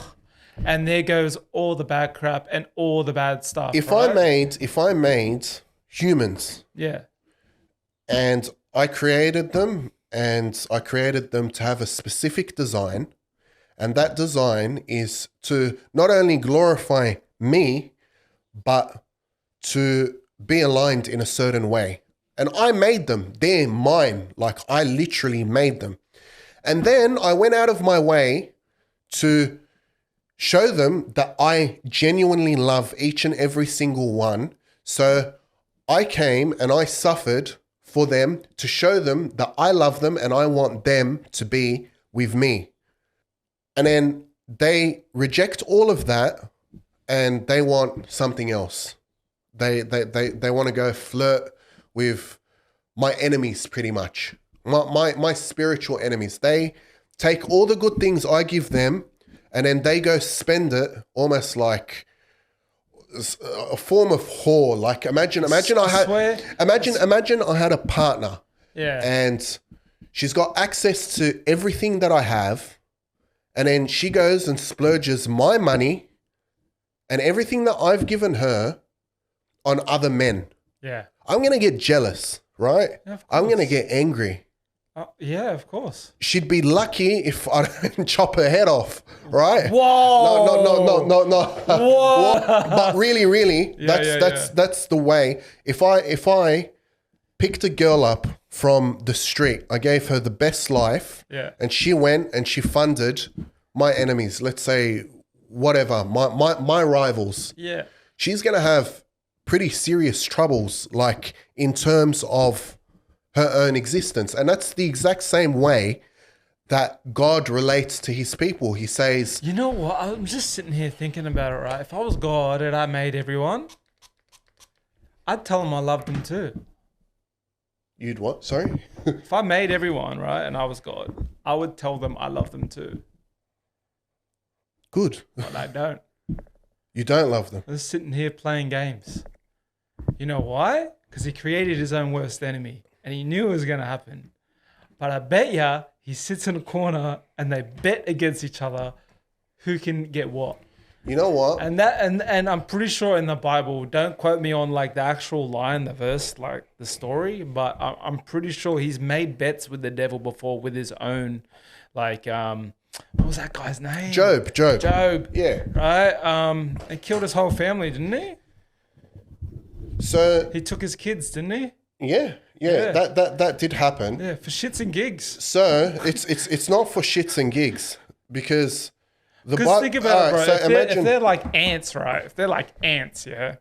A: and there goes all the bad crap and all the bad stuff.
B: if
A: right?
B: I made humans
A: yeah,
B: and I created them to have a specific design, and that design is to not only glorify me, but to be aligned in a certain way. And I made them. They're mine. Like, I literally made them. And then I went out of my way to show them that I genuinely love each and every single one. So I came and I suffered for them to show them that I love them and I want them to be with me. And then they reject all of that and they want something else. They want to go flirt with my enemies, pretty much. My spiritual enemies. They take all the good things I give them and then they go spend it almost like a form of whore. Like imagine I had a partner.
A: yeah,
B: And she's got access to everything that I have. And then she goes and splurges my money and everything that I've given her on other men.
A: yeah,
B: I'm going to get jealous, right?
A: Yeah, of
B: I'm going to
A: course.
B: get angry.
A: Yeah, of course.
B: She'd be lucky if I don't chop her head off, right?
A: Whoa!
B: No.
A: Whoa!
B: But really,
A: Yeah,
B: that's the way. If I picked a girl up from the street, I gave her the best life,
A: Yeah.
B: and she went and she funded my enemies, let's say whatever, my rivals.
A: Yeah.
B: She's going to have pretty serious troubles, like in terms of her own existence. And that's the exact same way that God relates to his people. He says,
A: You know what? I'm just sitting here thinking about it, right? If I was God and I made everyone, I'd tell them I loved them too.
B: you'd what? Sorry?
A: If I made everyone, right, and I was God, I would tell them I love them too.
B: Good.
A: But I don't.
B: You don't love them.
A: I'm just sitting here playing games. You know why? Because he created his own worst enemy and he knew it was going to happen. But I bet ya he sits in a corner and they bet against each other who can get what.
B: You know what?
A: And that and I'm pretty sure in the Bible, don't quote me on like the actual line, the verse, like the story, but I'm pretty sure he's made bets with the devil before with his own, like what was that guy's name?
B: Job. Yeah.
A: Right? He killed his whole family, didn't he?
B: So
A: He took his kids, didn't he?
B: yeah.
A: Yeah.
B: That did happen.
A: Yeah, for shits and gigs.
B: So it's not for shits and gigs, because the
A: Because think about it, bro.
B: So
A: If they're like ants, right? If they're like ants, yeah,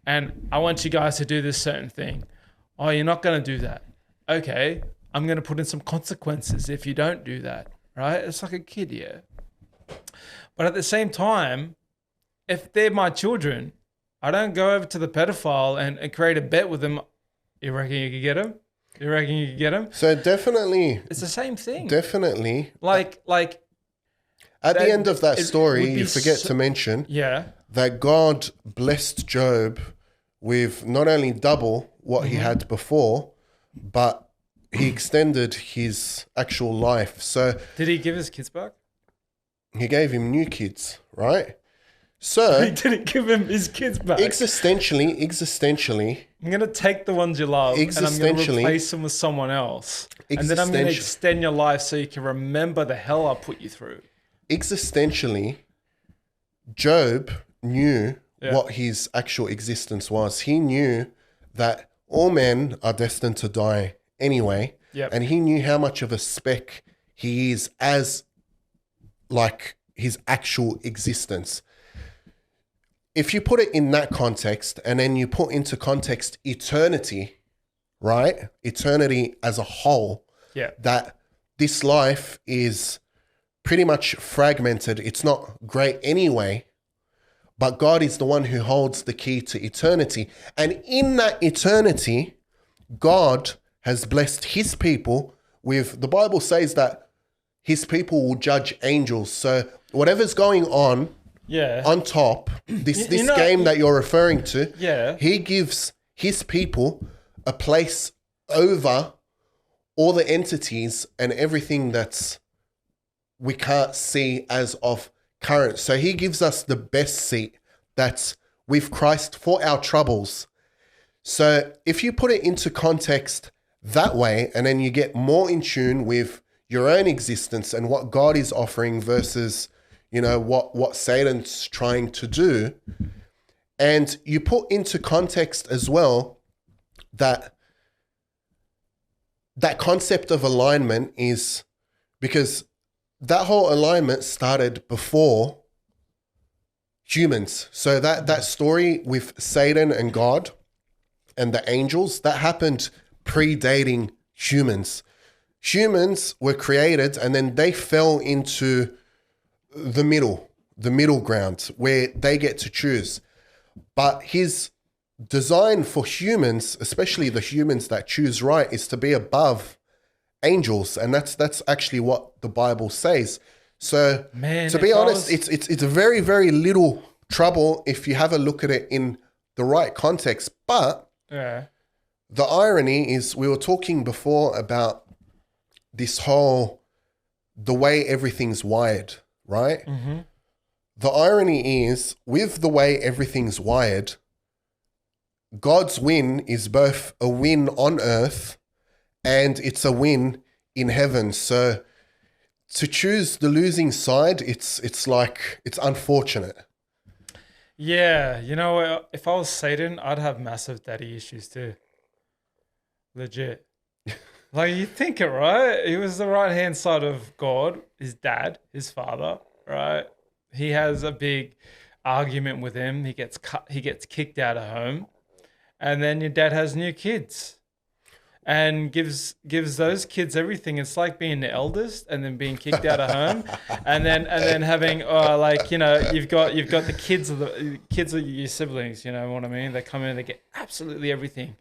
A: and I want you guys to do this certain thing. Oh, you're not going to do that. Okay, I'm going to put in some consequences if you don't do that, right? It's like a kid, yeah. But at the same time, if they're my children, I don't go over to the pedophile and create a bet with them. You reckon you could get him? You reckon you could get him?
B: So definitely,
A: It's the same thing.
B: like at the
A: that-
B: end of that
A: it
B: story,
A: would be
B: you forget to mention
A: Yeah.
B: that God blessed Job with not only double what he had before, but he extended his actual life. So
A: Did he give his kids back?
B: he gave him new kids, right?
A: He
B: So
A: didn't give him his kids back.
B: existentially,
A: I'm going to take the ones you love and I'm going to
B: Existentially-
A: replace them with someone else. And then I'm going to
B: Existential-
A: extend your life so you can remember the hell I put you through.
B: Job knew
A: Yeah.
B: what his actual existence was. He knew that all men are destined to die anyway.
A: Yep.
B: And he knew how much of a speck he is as like his actual existence. If you put it in that context and then you put into context eternity, right? Eternity as a whole,
A: Yeah.
B: that this life is pretty much fragmented. It's not great anyway, but God is the one who holds the key to eternity. And in that eternity, God has blessed his people with, the Bible says that his people will judge angels. So whatever's going on top, this game that you're referring to, he gives his people a place over all the entities and everything that's we can't see as of current. So he gives us the best seat that's with Christ for our troubles. So if you put it into context that way, and then you get more in tune with your own existence and what God is offering versus, you know, what Satan's trying to do, and you put into context as well that concept of alignment is because that whole alignment started before humans. So that story with Satan and God and the angels, that happened predating humans. Humans were created and then they fell into the middle ground where they get to choose. But his design for humans, especially the humans that choose right, is to be above angels, and that's actually what the Bible says. So to be honest, it's a very, very little trouble if you have a look at it in the right context. But the irony is, we were talking before about this whole the way everything's wired, right? Mm-hmm. The irony is, with the way everything's wired, God's win is both a win on earth and it's a win in heaven. So to choose the losing side, it's like, it's unfortunate.
A: Yeah, you know, if I was Satan, I'd have massive daddy issues too. Legit. Like, you think it, right? He was the right-hand side of God, his dad, his father, right? He has a big argument with him. He gets kicked out of home. And then your dad has new kids and gives those kids everything. It's like being the eldest and then being kicked out of home, and then having like, you know, you've got the kids of your siblings. You know what I mean? They come in and they get absolutely everything.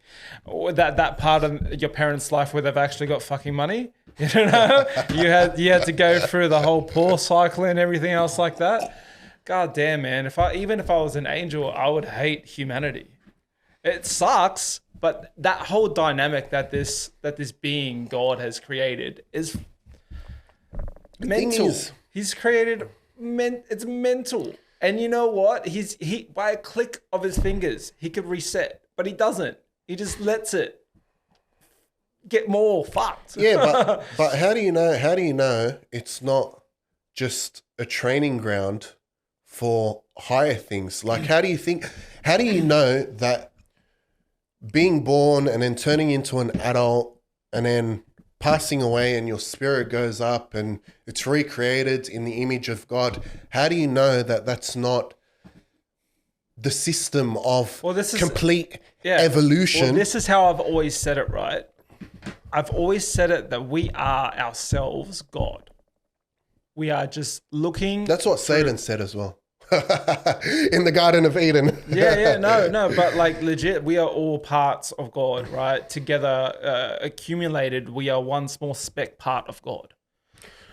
A: Or that part of your parents' life where they've actually got fucking money. You know, you had to go through the whole poor cycle and everything else like that. God damn, man! If I was an angel, I would hate humanity. It sucks, but that whole dynamic that this being God has created is mental. He's created it's mental. And you know what? He by a click of his fingers, he could reset, but he doesn't. He just lets it get more fucked.
B: Yeah, but how do you know it's not just a training ground for higher things? Like, how do you know that being born and then turning into an adult and then passing away and your spirit goes up and it's recreated in the image of God, how do you know that that's not the system of complete evolution?
A: Well, this is how I've always said it, right? I've always said it that we are ourselves God. We are just looking.
B: That's what Satan said as well. In the Garden of Eden.
A: No, but like, legit, we are all parts of God, right? Together, accumulated, we are one small speck part of God.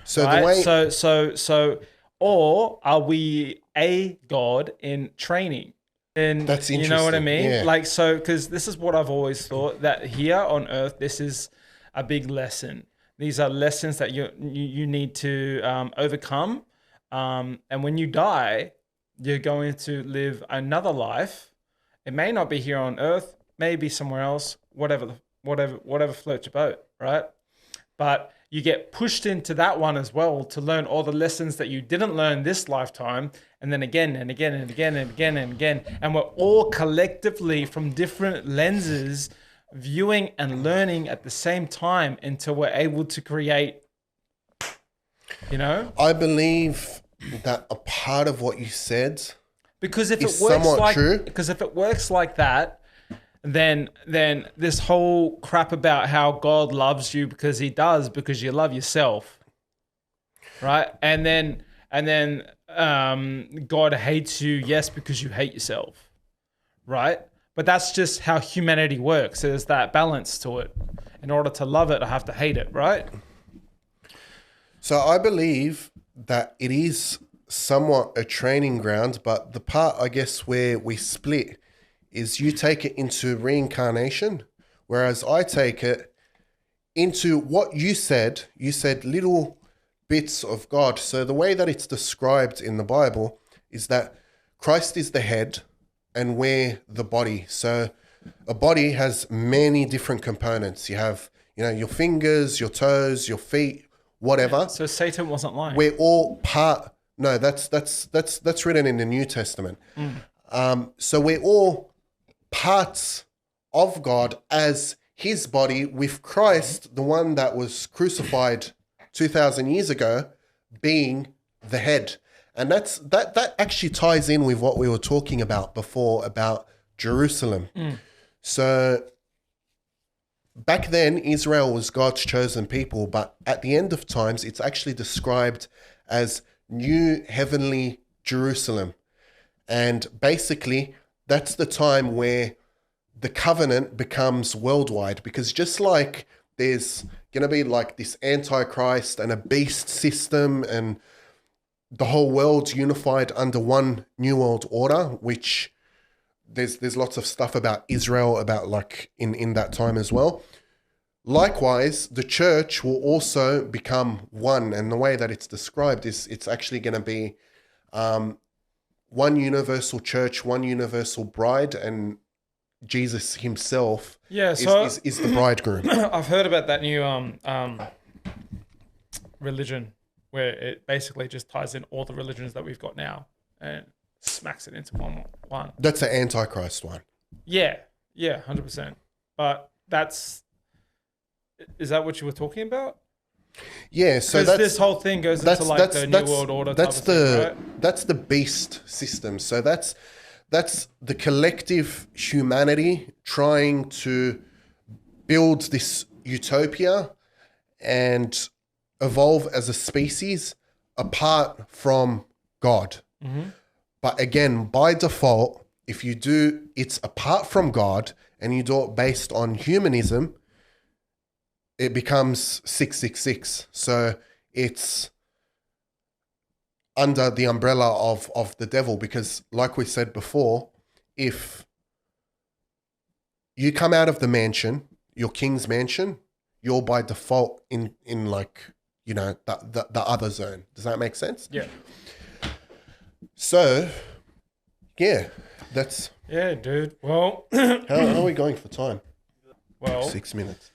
A: So right? The way, or are we a God in training? And
B: that's interesting.
A: You know what I mean?
B: Yeah.
A: Like, so, because this is what I've always thought, that here on earth, this is a big lesson. These are lessons that you need to overcome. And when you die, you're going to live another life. It may not be here on earth, maybe somewhere else, whatever floats your boat, right? But you get pushed into that one as well to learn all the lessons that you didn't learn this lifetime, and then again and again and again and again and again. And we're all collectively from different lenses viewing and learning at the same time until we're able to create, you know?
B: I believe that a part of what you said,
A: because if
B: is
A: it works
B: somewhat
A: like
B: true.
A: Because if it works like that, then this whole crap about how God loves you, because he does, because you love yourself, right? And then God hates you, yes, because you hate yourself, right? But that's just how humanity works. There's that balance to it. In order to love it, I have to hate it, right?
B: So I believe that it is somewhat a training ground, but the part, I guess, where we split is you take it into reincarnation, whereas I take it into what you said. You said little bits of God. So the way that it's described in the Bible is that Christ is the head and we're the body. So a body has many different components. You have, your fingers, your toes, your feet, whatever.
A: So Satan wasn't lying.
B: We're all part. No, that's written in the New Testament. So we're all parts of God as his body, with Christ, the one that was crucified 2,000 years ago, being the head. And that actually ties in with what we were talking about before about Jerusalem. So back then, Israel was God's chosen people, but at the end of times, it's actually described as New Heavenly Jerusalem. And basically, that's the time where the covenant becomes worldwide, because just like there's going to be like this antichrist and a beast system and the whole world's unified under one new world order, which there's lots of stuff about Israel about like in that time as well. Likewise, the church will also become one, and the way that it's described is it's actually going to be one universal church, one universal bride, and Jesus himself is the bridegroom.
A: I've heard about that new religion where it basically just ties in all the religions that we've got now and smacks it into one.
B: That's the Antichrist one.
A: Yeah, 100%. But is that what you were talking about?
B: Yeah, so
A: because this whole thing goes into like the New World Order type of thing, right?
B: That's the beast system. So that's the collective humanity trying to build this utopia and evolve as a species apart from God.
A: Mm-hmm.
B: But again, by default, if you do it's apart from God and you do it based on humanism, it becomes 666. So it's under the umbrella of the devil, because like we said before, if you come out of the mansion, your king's mansion, you're by default in like, the other zone. Does that make sense?
A: Yeah.
B: So, yeah, that's...
A: Yeah, dude. Well...
B: how are we going for time?
A: Well...
B: 6 minutes.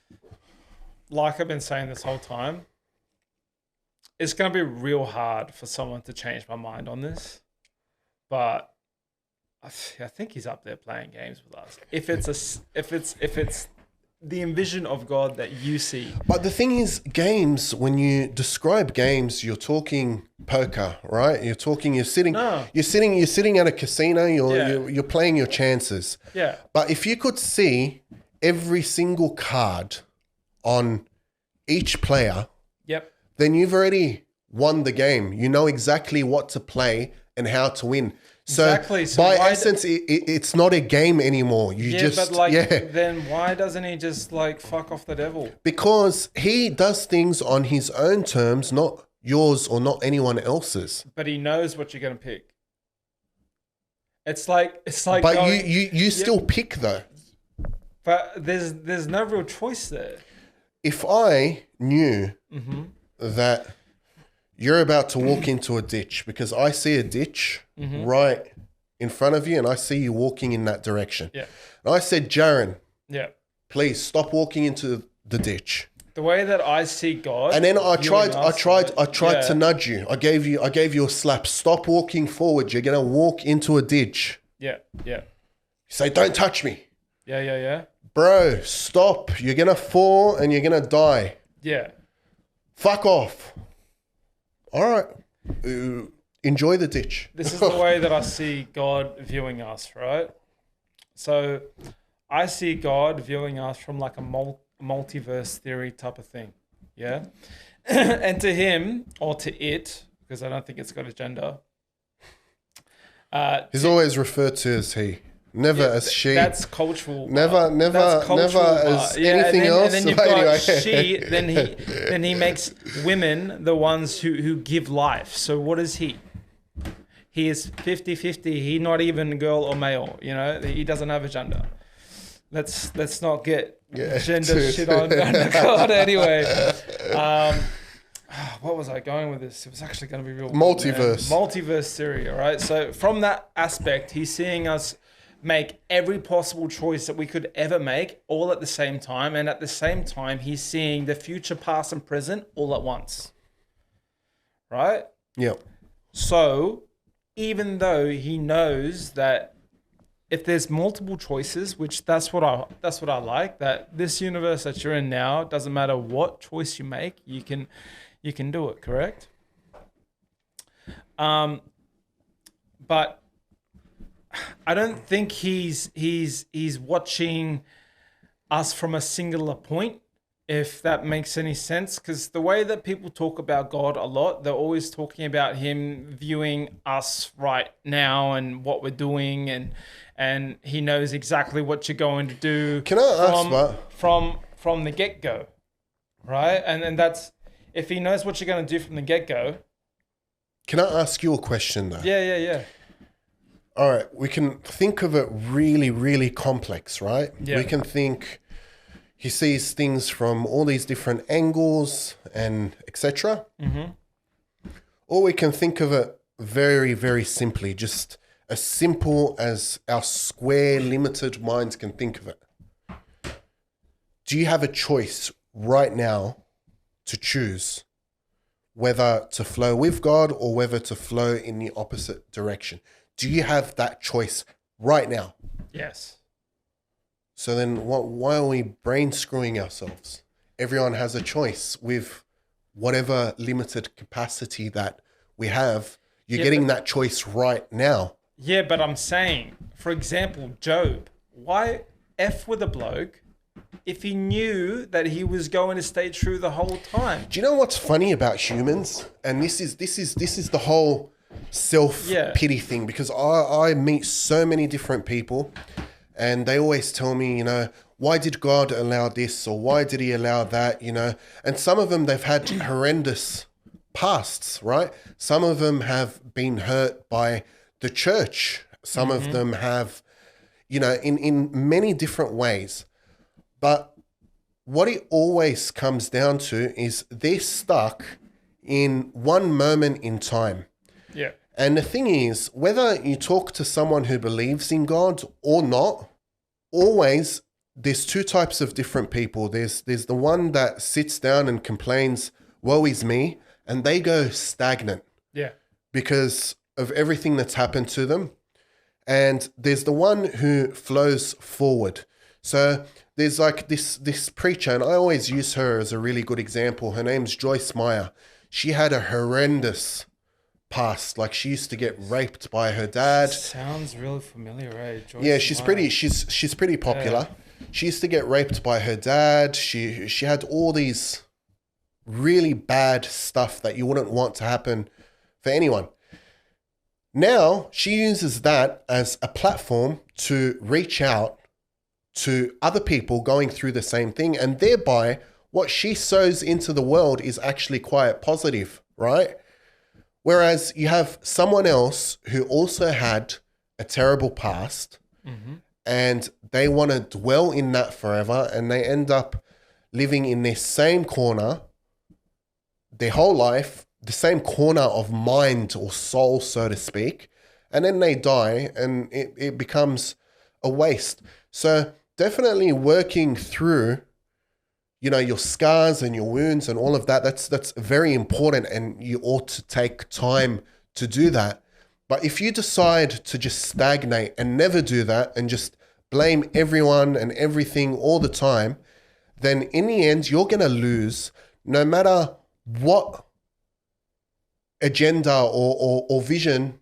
A: Like I've been saying this whole time, it's going to be real hard for someone to change my mind on this. But I think he's up there playing games with us. If it's the envision of God that you see.
B: But the thing is, games, when you describe games, you're talking poker, right? You're sitting at a casino, you're playing your chances.
A: Yeah.
B: But if you could see every single card on each player,
A: yep,
B: then you've already won the game. You know exactly what to play and how to win. So,
A: exactly. So
B: by essence, it's not a game anymore.
A: Then why doesn't he just like fuck off the devil?
B: Because he does things on his own terms, not yours or not anyone else's.
A: But he knows what you're going to pick. It's like.
B: But you still pick though.
A: But there's no real choice there.
B: If I knew that you're about to walk into a ditch, because I see a ditch right in front of you and I see you walking in that direction.
A: Yeah.
B: And I said, Jaron,
A: please
B: stop walking into the ditch.
A: The way that I see God.
B: And then I tried to nudge you. I gave you a slap. Stop walking forward. You're gonna walk into a ditch.
A: Yeah.
B: You say, don't touch me.
A: Yeah.
B: Bro, stop. You're going to fall and you're going to die.
A: Yeah.
B: Fuck off. All right. Enjoy the ditch.
A: This is the way that I see God viewing us, right? So I see God viewing us from like a multiverse theory type of thing. Yeah. And to him, or to it, because I don't think it's got a gender.
B: He's always referred to as he. never as she.
A: That's cultural.
B: Never as anything else.
A: And then you've
B: But
A: got
B: anyway.
A: she. Then he makes women the ones who give life. So what is he? He is 50-50. He's not even girl or male. You know, he doesn't have a gender. Let's not get gender shit on God anyway. What was I going with this? It was actually going to be real multiverse theory. All right. So from that aspect, he's seeing us make every possible choice that we could ever make all at the same time, and at the same time, he's seeing the future, past, and present all at once. Right.
B: Yep.
A: So even though he knows that if there's multiple choices, which that's what I like, that this universe that you're in now, doesn't matter what choice you make, you can do it, correct? But I don't think he's watching us from a singular point, if that makes any sense. Because the way that people talk about God a lot, they're always talking about him viewing us right now and what we're doing, and he knows exactly what you're going to do.
B: Can I ask
A: from the get-go, right? And that's, if he knows what you're going to do from the get-go.
B: Can I ask you a question though?
A: Yeah.
B: All right, we can think of it really, really complex, right?
A: Yeah.
B: We can think he sees things from all these different angles and etc.
A: Mm-hmm.
B: Or we can think of it very, very simply, just as simple as our square, limited minds can think of it. Do you have a choice right now to choose whether to flow with God or whether to flow in the opposite direction? Do you have that choice right now?
A: Yes.
B: So then why are we brain screwing ourselves? Everyone has a choice with whatever limited capacity that we have. You're getting that choice right now.
A: Yeah, but I'm saying, for example, Job, why F with a bloke if he knew that he was going to stay true the whole time?
B: Do you know what's funny about humans? And this is the whole self-pity thing, because I meet so many different people and they always tell me, you know, why did God allow this or why did he allow that, you know? And some of them, they've had horrendous pasts, right? Some of them have been hurt by the church. Some of them have, you know, in many different ways. But what it always comes down to is they're stuck in one moment in time.
A: Yeah.
B: And the thing is, whether you talk to someone who believes in God or not, always there's two types of different people. There's the one that sits down and complains, woe is me, and they go stagnant. Yeah. Because of everything that's happened to them. And there's the one who flows forward. So there's like this preacher, and I always use her as a really good example. Her name's Joyce Meyer. She had a horrendous past. Like, she used to get raped by her dad.
A: Sounds really familiar, right? Joyce
B: Meyer. She's pretty popular. Yeah. She used to get raped by her dad. She had all these really bad stuff that you wouldn't want to happen for anyone. Now she uses that as a platform to reach out to other people going through the same thing, and thereby what she sows into the world is actually quite positive, right? Whereas you have someone else who also had a terrible past, and they want to dwell in that forever, and they end up living in this same corner their whole life, the same corner of mind or soul, so to speak, and then they die and it becomes a waste. So definitely working through, you know, your scars and your wounds and all of that, that's very important, and you ought to take time to do that. But if you decide to just stagnate and never do that and just blame everyone and everything all the time, then in the end, you're going to lose no matter what agenda or vision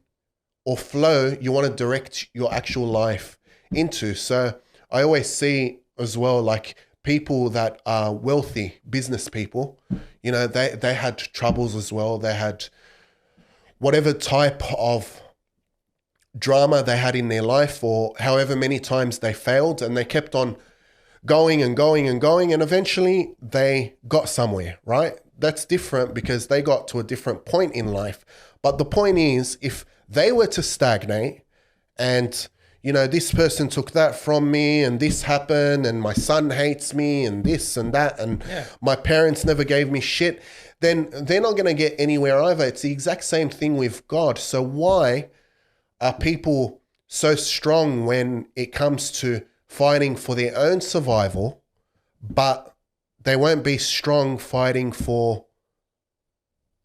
B: or flow you want to direct your actual life into. So I always see as well, like, people that are wealthy business people, you know, they had troubles as well. They had whatever type of drama they had in their life, or however many times they failed, and they kept on going and going and going, and eventually they got somewhere, right? That's different because they got to a different point in life. But the point is, if they were to stagnate and, you know, this person took that from me and this happened and my son hates me and this and that and my parents never gave me shit, then they're not going to get anywhere either. It's the exact same thing with God. So why are people so strong when it comes to fighting for their own survival, but they won't be strong fighting for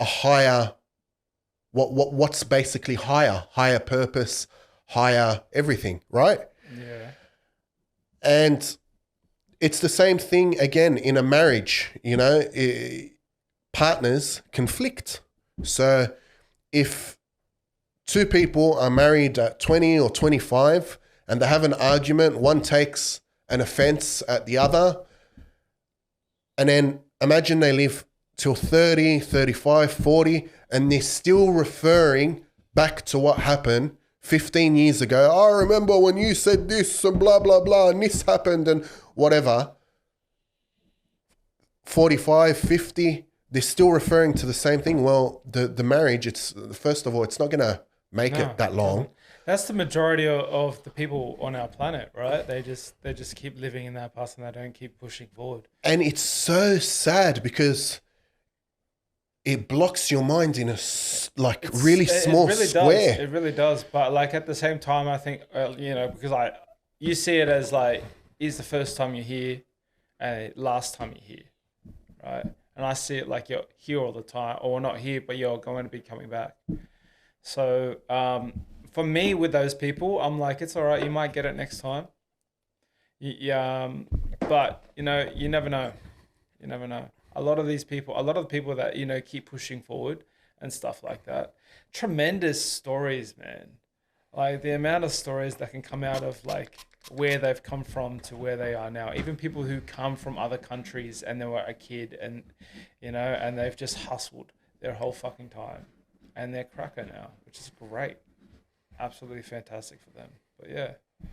B: a higher, what's basically higher purpose, higher everything, right?
A: Yeah.
B: And it's the same thing again in a marriage, you know, partners conflict. So if two people are married at 20 or 25 and they have an argument, one takes an offense at the other, and then imagine they live till 30, 35, 40, and they're still referring back to what happened 15 years ago. I remember when you said this and blah, blah, blah, and this happened and whatever. 45, 50, they're still referring to the same thing. Well, the marriage, it's, first of all, it's not going to make it that long.
A: That's the majority of the people on our planet, right? They just keep living in that past and they don't keep pushing forward.
B: And it's so sad because it blocks your mind in a really small square.
A: It really does. But like at the same time, I think, you know, because you see it as like, is the first time you're here and last time you're here, right? And I see it like you're here all the time, or not here, but you're going to be coming back. So for me, with those people, I'm like, it's all right. You might get it next time. But you know, you never know. You never know. A lot of the people that, you know, keep pushing forward and stuff like that. Tremendous stories, man. Like the amount of stories that can come out of like where they've come from to where they are now. Even people who come from other countries and they were a kid and, you know, and they've just hustled their whole fucking time. And they're cracker now, which is great. Absolutely fantastic for them. But yeah.